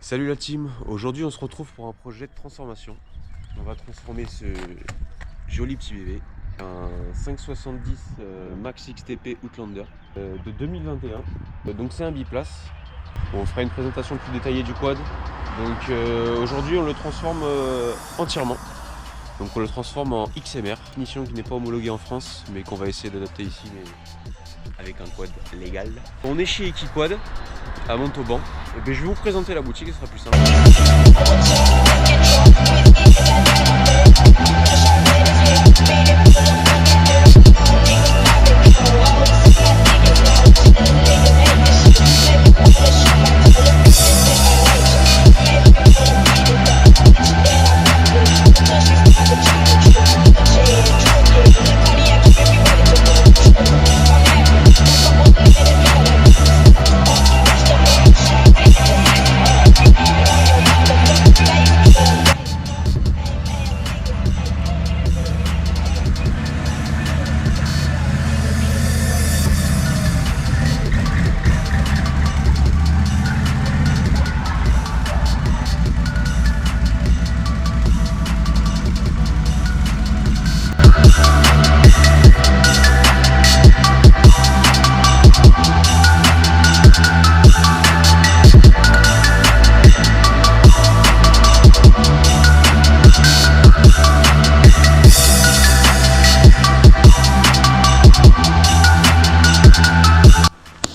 Salut la team, aujourd'hui on se retrouve pour un projet de transformation. On va transformer ce joli petit bébé, un 570 Max XTP Outlander de 2021. Donc c'est un biplace. On fera une présentation plus détaillée du quad. Donc aujourd'hui on le transforme entièrement. Donc on le transforme en XMR, finition qui n'est pas homologuée en France, mais qu'on va essayer d'adapter ici, mais avec un quad légal. On est chez Equiquad à Montauban. Et bien, je vais vous présenter la boutique, ce sera plus simple.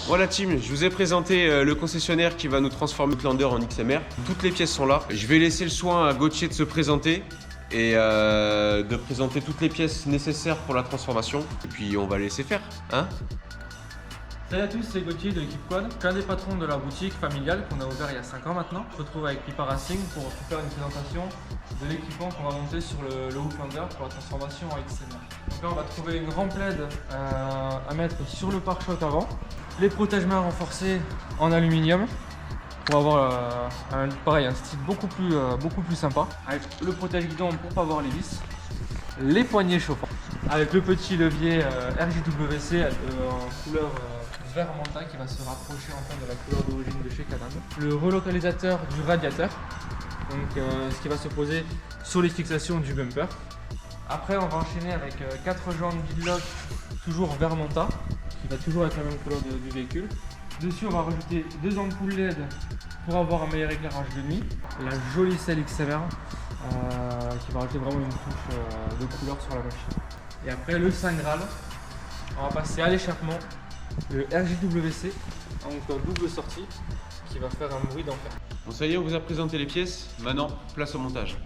Voilà team, je vous ai présenté le concessionnaire qui va nous transformer Outlander en XMR. Toutes les pièces sont là. Je vais laisser le soin à Gauthier de se présenter et de présenter toutes les pièces nécessaires pour la transformation. Et puis on va laisser faire, hein? Salut à tous, c'est Gauthier de Equiquad. Je suis un des patrons de la boutique familiale qu'on a ouvert il y a 5 ans maintenant. Je me retrouve avec Pipa Racing pour faire une présentation de l'équipement qu'on va monter sur le Outlander pour la transformation en XMR. Donc là on va trouver une grande plaide à mettre sur le pare-choc avant, les protège-mains renforcés en aluminium pour avoir un style beaucoup plus sympa, avec le protège-guidon pour ne pas avoir les vis, les poignées chauffants, avec le petit levier RJWC en couleur vert menta qui va se rapprocher enfin de la couleur d'origine de chez Canon. Le relocalisateur du radiateur, donc ce qui va se poser sur les fixations du bumper. Après on va enchaîner avec 4 jantes Guidlock toujours vert menta, qui va toujours être la même couleur du véhicule. Dessus on va rajouter 2 ampoules LED pour avoir un meilleur éclairage de nuit. La jolie selle XMR qui va rajouter vraiment une touche de couleur sur la machine. Et après le Saint Graal, on va passer à l'échappement, le RJWC, donc double sortie, qui va faire un bruit d'enfer. Bon ça y est, on vous a présenté les pièces, maintenant place au montage.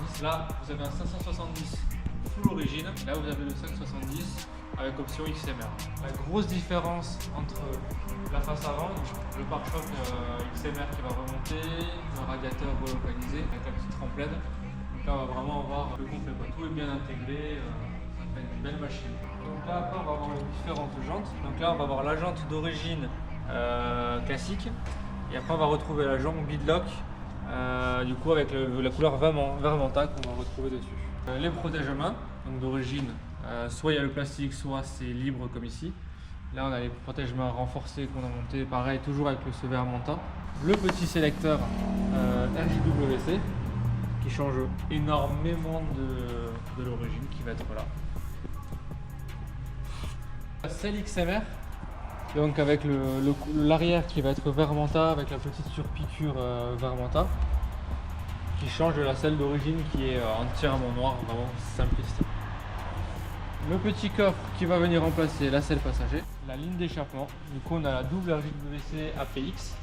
570. Là, vous avez un 570 full origine. Là, vous avez le 570 avec option XMR. La grosse différence entre la face avant, le pare-choc XMR qui va remonter, le radiateur relocalisé avec la petite tremplette. Donc là, on va vraiment avoir le complet. Tout est bien intégré, ça fait une belle machine. Donc là, après, on va avoir les différentes jantes. Donc là, on va avoir la jante d'origine classique. Et après, on va retrouver la jante beadlock, du coup, avec la couleur Vermenta qu'on va retrouver dessus. Les protège-mains, donc d'origine, soit il y a le plastique, soit c'est libre comme ici. Là, on a les protège-mains renforcés qu'on a montés, pareil, toujours avec ce Vermenta. Le petit sélecteur RJWC qui change énormément de l'origine, qui va être là. La selle XMR, donc avec l'arrière qui va être Vermenta avec la petite surpiqûre Vermenta, qui change de la selle d'origine qui est entièrement noire, vraiment simpliste. Le petit coffre qui va venir remplacer la selle passager, la ligne d'échappement, du coup on a la double RJWC APX.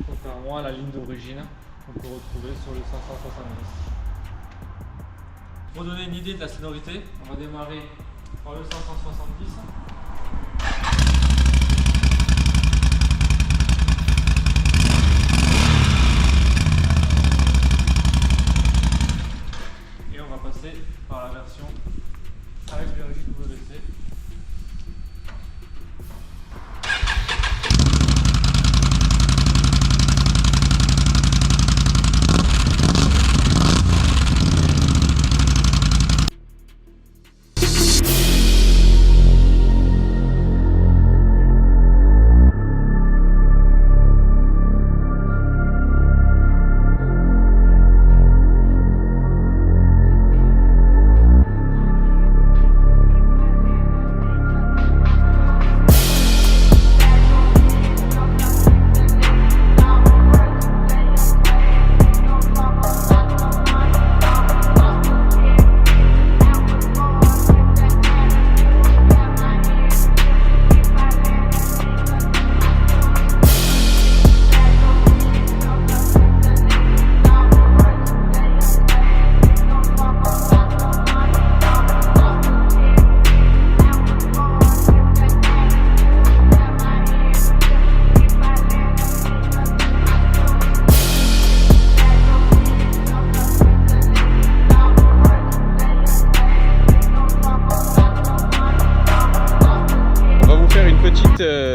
Contrairement à la ligne d'origine qu'on peut retrouver sur le 570. Pour donner une idée de la sonorité, on va démarrer par le 570. Et on va passer par la version avec le RJWC.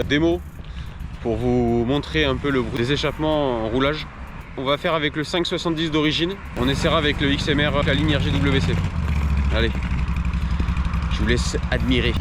Démo pour vous montrer un peu le bruit des échappements en roulage. On va faire avec le 570 d'origine, on essaiera avec le XMR, la ligne RJWC. Allez, je vous laisse admirer.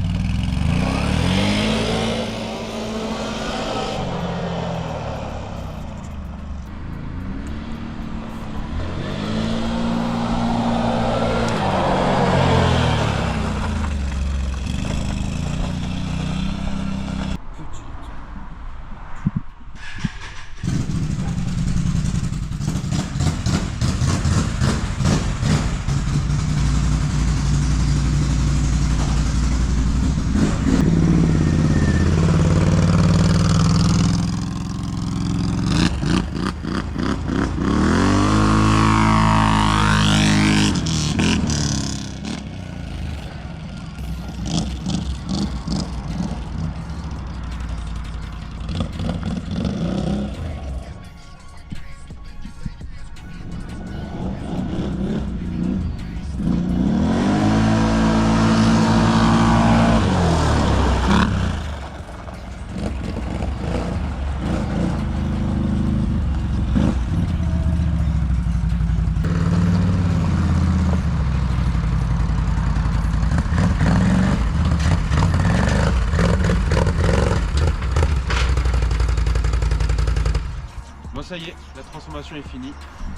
Ça y est, la transformation est finie.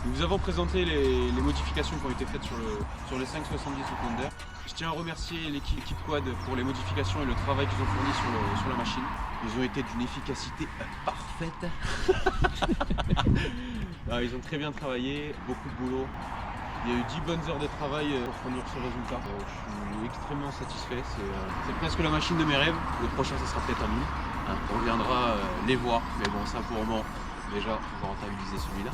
Nous vous avons présenté les modifications qui ont été faites sur le 570 Outlander. Je tiens à remercier l'équipe Quad pour les modifications et le travail qu'ils ont fourni sur la machine. Ils ont été d'une efficacité parfaite. Non, ils ont très bien travaillé, beaucoup de boulot. Il y a eu 10 bonnes heures de travail pour fournir ce résultat. Je suis extrêmement satisfait. C'est presque la machine de mes rêves. Le prochain, ça sera peut-être à nous. On viendra les voir. Mais bon, ça pour le moment, déjà on va rentabiliser celui-là.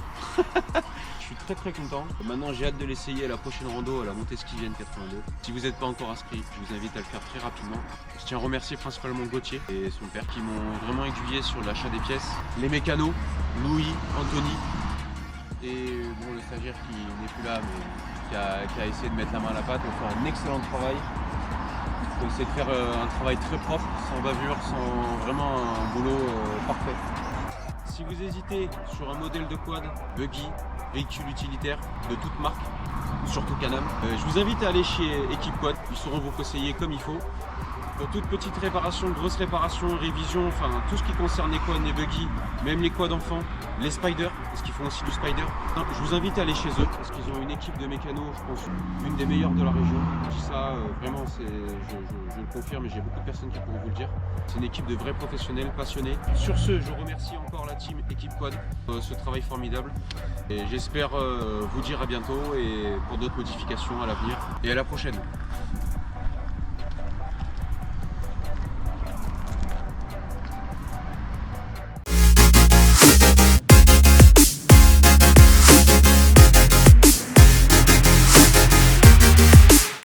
Je suis très content. Maintenant j'ai hâte de l'essayer à la prochaine rando à la montée skivienne 82. Si vous n'êtes pas encore inscrit, je vous invite à le faire très rapidement. Je tiens à remercier principalement Gauthier et son père qui m'ont vraiment aiguillé sur l'achat des pièces. Les mécanos, Louis, Anthony et bon, le stagiaire qui n'est plus là mais qui a essayé de mettre la main à la pâte. On fait un excellent travail. On essaie de faire un travail très propre, sans bavure, sans vraiment un boulot parfait. Si vous hésitez sur un modèle de quad, buggy, véhicule utilitaire de toute marque, surtout Can-Am, je vous invite à aller chez Équipe Quad, ils sauront vous conseiller comme il faut. Pour toute petite réparation, grosse réparation, révision, enfin tout ce qui concerne les quads, les buggy, même les quads enfants, les spiders, parce qu'ils font aussi du spider. Je vous invite à aller chez eux, parce qu'ils ont une équipe de mécanos, je pense, une des meilleures de la région. Je dis ça, vraiment, je le confirme et j'ai beaucoup de personnes qui pourront vous le dire. C'est une équipe de vrais professionnels, passionnés. Sur ce, je remercie encore la team Équipe Quad pour ce travail formidable. Et j'espère vous dire à bientôt et pour d'autres modifications à l'avenir. Et à la prochaine.